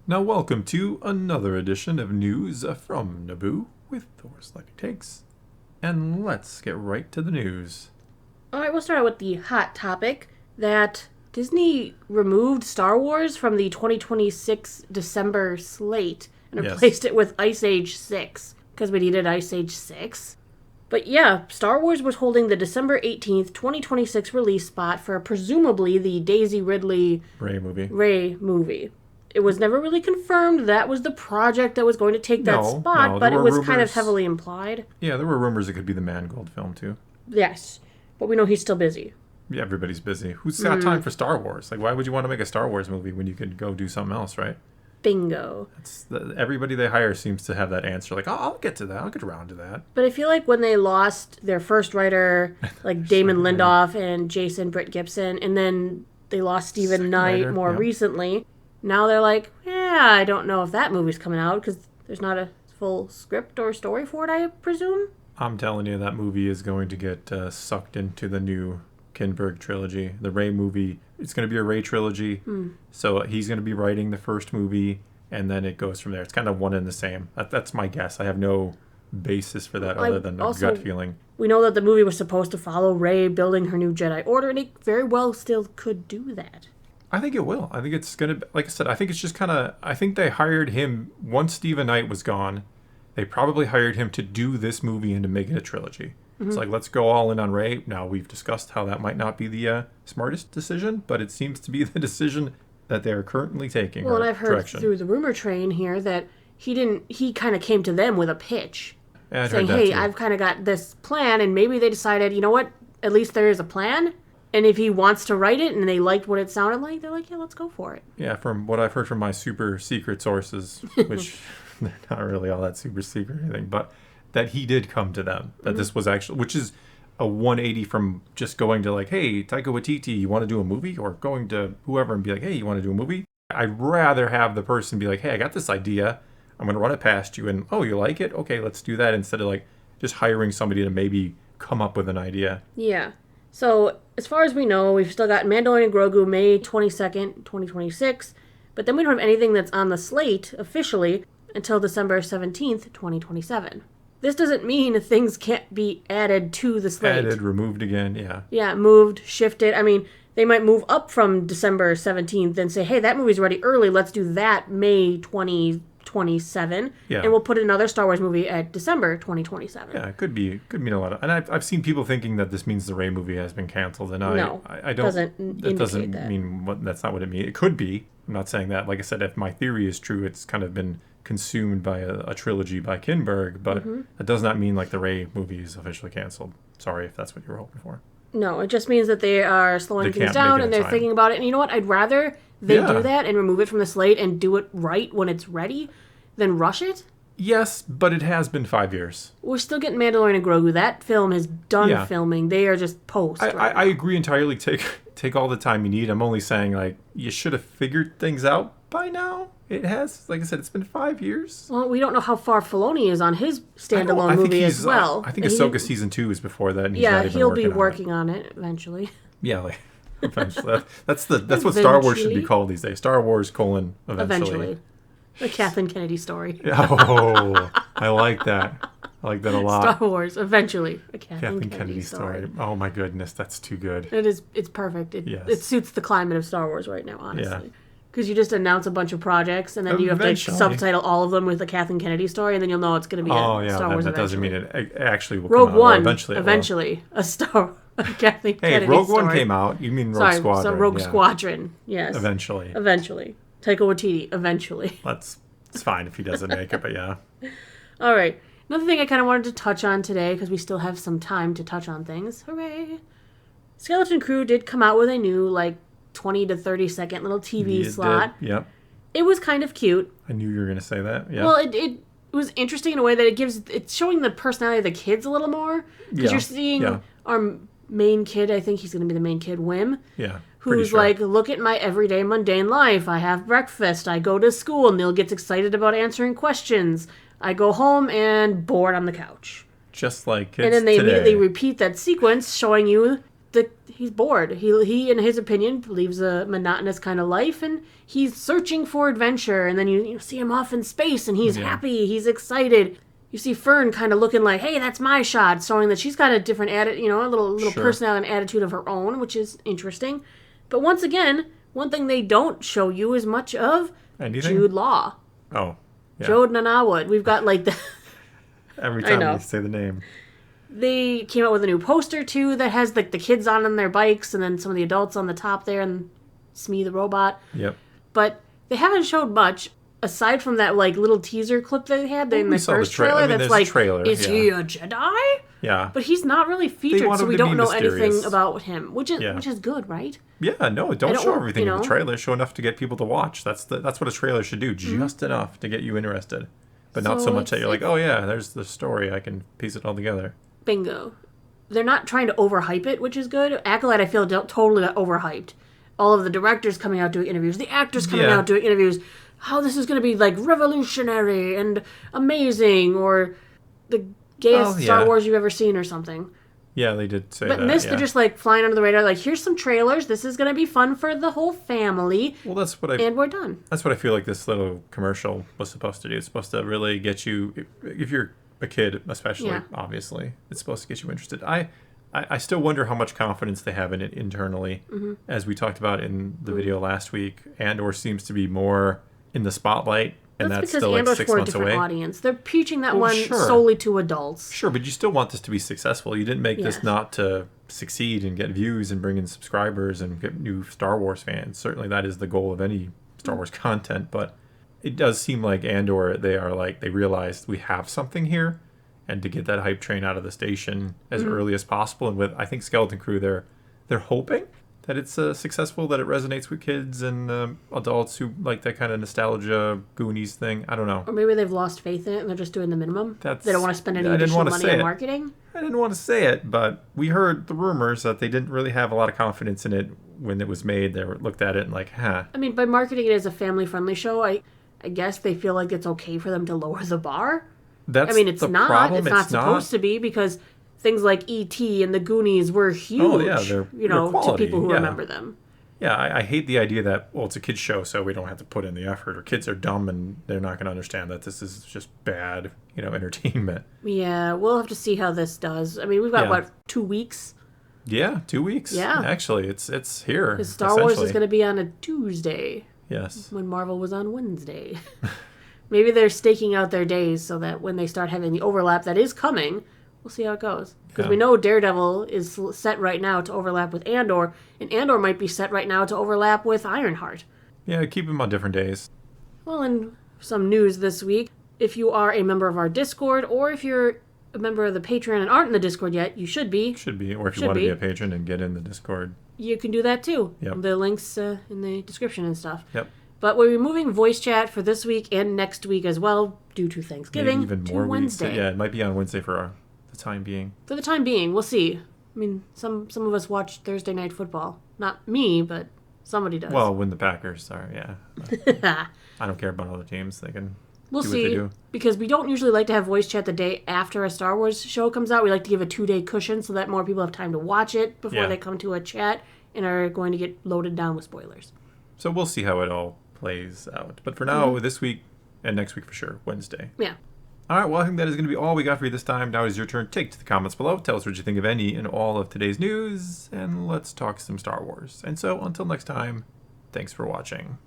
Now, welcome to another edition of News from Naboo with Thor's Lightning Takes. And let's get right to the news. Alright, we'll start out with the hot topic that Disney removed Star Wars from the 2026 December slate and replaced it with Ice Age 6, because we needed Ice Age 6. But yeah, Star Wars was holding the December 18th, 2026 release spot for presumably the Daisy Ridley Rey movie. It was never really confirmed that was the project that was going to take that spot, but it was kind of heavily implied. Yeah, there were rumors it could be the Mangold film too. Yes, but we know he's still busy. Yeah, everybody's busy. Who's got time for Star Wars? Like, why would you want to make a Star Wars movie when you could go do something else, right? Bingo. Everybody they hire seems to have that answer. Like, oh, I'll get to that. I'll get around to that. But I feel like when they lost their first writer, like Damon Lindelof and Jason Britt Gibson, and then they lost Stephen Knight more recently, now they're like, yeah, I don't know if that movie's coming out because there's not a full script or story for it, I presume. I'm telling you, that movie is going to get sucked into the new Kinberg trilogy. The Rey movie, it's going to be a Rey trilogy. So he's going to be writing the first movie, and then it goes from there. It's kind of one and the same. That's my guess. I have no basis for that other than a gut feeling. We know that the movie was supposed to follow Rey building her new Jedi Order, and it very well still could do that. I think it will. I think it's going to, like I said, I think it's just kind of, I think they hired him, once Stephen Knight was gone, they probably hired him to do this movie and to make it a trilogy. It's like, let's go all in on Rey. Now, we've discussed how that might not be the smartest decision, but it seems to be the decision that they are currently taking. Well, and I've heard through the rumor train here that he kind of came to them with a pitch. Yeah, saying, hey, I've kind of got this plan, and maybe they decided, you know what, at least there is a plan. And if he wants to write it and they liked what it sounded like, they're like, yeah, let's go for it. Yeah, from what I've heard from my super secret sources, which they're not really all that super secret or anything, but that he did come to them. That this was actually, which is a 180 from just going to like, hey, Taika Waititi, you want to do a movie? Or going to whoever and be like, hey, you want to do a movie? I'd rather have the person be like, hey, I got this idea. I'm going to run it past you. And, oh, you like it? Okay, let's do that. Instead of like just hiring somebody to maybe come up with an idea. Yeah. So, as far as we know, we've still got Mandalorian and Grogu May 22nd, 2026, but then we don't have anything that's on the slate officially until December 17th, 2027. This doesn't mean things can't be added to the slate. Added, removed again, yeah. Yeah, moved, shifted. I mean, they might move up from December 17th and say, hey, that movie's already early, let's do that May 2027, and we'll put another Star Wars movie at December 2027. Yeah, it could mean a lot of, and I've seen people thinking that this means the Rey movie has been canceled, and I don't. That doesn't mean that's not what it means. It could be. I'm not saying that. Like I said, if my theory is true, it's kind of been consumed by a trilogy by Kinberg, but that does not mean like the Rey movie is officially canceled. Sorry if that's what you were hoping for. No, it just means that they are slowing things down and they're thinking about it. And you know what? I'd rather they do that and remove it from the slate and do it right when it's ready than rush it. Yes, but it has been 5 years. We're still getting Mandalorian and Grogu. That film is done filming. They are just post. I agree entirely. Take all the time you need. I'm only saying, like, you should have figured things out by now. It has, like I said, it's been 5 years. Well, we don't know how far Filoni is on his standalone movie as well. I think Ahsoka season 2 is before that. And he'll be working on it eventually. Yeah, like eventually. That's what Star Wars should be called these days. Star Wars : eventually. The Kathleen Kennedy story. Oh, I like that. I like that a lot. Star Wars, eventually. A Kathleen Kennedy story. Oh my goodness, that's too good. It is. It's perfect. It suits the climate of Star Wars right now, honestly. Because you just announce a bunch of projects, and then you have to subtitle all of them with the Kathleen Kennedy story, and then you'll know it's going to be Star Wars. That doesn't mean it actually will Rogue come out. One, eventually a Kathleen Kennedy Rogue story. One came out. You mean Rogue Squadron. So Rogue Squadron, yes. Eventually. Taika Waititi, eventually. It's fine if he doesn't make it, but yeah. All right. Another thing I kind of wanted to touch on today, because we still have some time to touch on things. Hooray. Skeleton Crew did come out with a new, 20 to 30 second little TV slot. Yep. It was kind of cute. I knew you were going to say that. Yeah. Well, it was interesting in a way that it's showing the personality of the kids a little more. Because you're seeing our main kid, I think he's going to be the main kid, Wim. Yeah. Who's like, look at my everyday mundane life. I have breakfast. I go to school. Neil gets excited about answering questions. I go home and bored on the couch. Just like kids And then they today. immediately repeat that sequence, showing you he's bored. He, in his opinion, believes a monotonous kind of life, and he's searching for adventure. And then you see him off in space, and he's happy, he's excited. You see Fern kind of looking like, hey, that's my shot, showing that she's got a different attitude, a little personality and attitude of her own, which is interesting. But once again, one thing they don't show you is much of Jude Law. Oh, yeah. Jode Nanawood. We've got like the... Every time you say the name. They came out with a new poster, too, that has like the kids on their bikes and then some of the adults on the top there and Smee the robot. Yep. But they haven't showed much, aside from that like little teaser clip they had in the first trailer that's like, is he a Jedi? Yeah. But he's not really featured, so we don't know anything about him, which is good, right? Yeah, no, don't show everything in the trailer. Show enough to get people to watch. That's what a trailer should do, just enough to get you interested. But not so much that you're like, oh yeah, there's the story, I can piece it all together. Bingo. They're not trying to overhype it, which is good. Acolyte, I feel, totally got overhyped. All of the directors coming out doing interviews, the actors coming out doing interviews, how this is going to be like revolutionary and amazing, or the gayest Star Wars you've ever seen or something. Yeah, they did say that. But in this, they're just like flying under the radar, like, here's some trailers, this is going to be fun for the whole family. Well, and we're done. That's what I feel like this little commercial was supposed to do. It's supposed to really get you, if you're a kid especially, obviously, it's supposed to get you interested. I still wonder how much confidence they have in it internally, as we talked about in the video last week. Andor seems to be more in the spotlight. And that's still like Andor's 6 for months a different away. Audience. They're preaching that solely to adults. Sure, but you still want this to be successful. You didn't make this not to succeed and get views and bring in subscribers and get new Star Wars fans. Certainly that is the goal of any Star Wars content, but it does seem like Andor, they realized we have something here, and to get that hype train out of the station as early as possible. And with, I think, Skeleton Crew, they're hoping that it's successful, that it resonates with kids and adults who like that kind of nostalgia Goonies thing. I don't know. Or maybe they've lost faith in it and they're just doing the minimum. They don't want to spend any additional money on marketing. I didn't want to say it, but we heard the rumors that they didn't really have a lot of confidence in it when it was made. They looked at it and like, huh. I mean, by marketing it as a family-friendly show, I guess they feel like it's okay for them to lower the bar. It's not. Problem. It's not supposed to be, because things like E.T. and the Goonies were huge, they're to people who remember them. Yeah, I hate the idea that, well, it's a kid's show, so we don't have to put in the effort, or kids are dumb and they're not going to understand that this is just bad, entertainment. Yeah, we'll have to see how this does. I mean, we've got, 2 weeks? Yeah, 2 weeks. Yeah. Actually, it's here. Because Star Wars is going to be on a Tuesday. Yes. When Marvel was on Wednesday. Maybe they're staking out their days so that when they start having the overlap that is coming, we'll see how it goes. Because we know Daredevil is set right now to overlap with Andor, and Andor might be set right now to overlap with Ironheart. Yeah, keep them on different days. Well, and some news this week. If you are a member of our Discord, or if you're a member of the Patreon and aren't in the Discord yet, you should be. Should be, or if you want to be a patron and get in the Discord. You can do that too. Yep. The links in the description and stuff. Yep. But we're removing voice chat for this week and next week as well, due to Thanksgiving. Maybe even more Wednesday. Weeks. Yeah, it might be on Wednesday for the time being. For the time being, we'll see. I mean, some of us watch Thursday Night Football. Not me, but somebody does. Well, when the Packers are, I don't care about other teams. They can We'll do see, what they do. Because we don't usually like to have voice chat the day after a Star Wars show comes out. We like to give a 2-day cushion so that more people have time to watch it before they come to a chat and are going to get loaded down with spoilers. So we'll see how it all plays out. But for now, this week and next week for sure, Wednesday. Yeah. All right, well, I think that is going to be all we got for you this time. Now is your turn. Take to the comments below. Tell us what you think of any and all of today's news, and let's talk some Star Wars. And so, until next time, thanks for watching.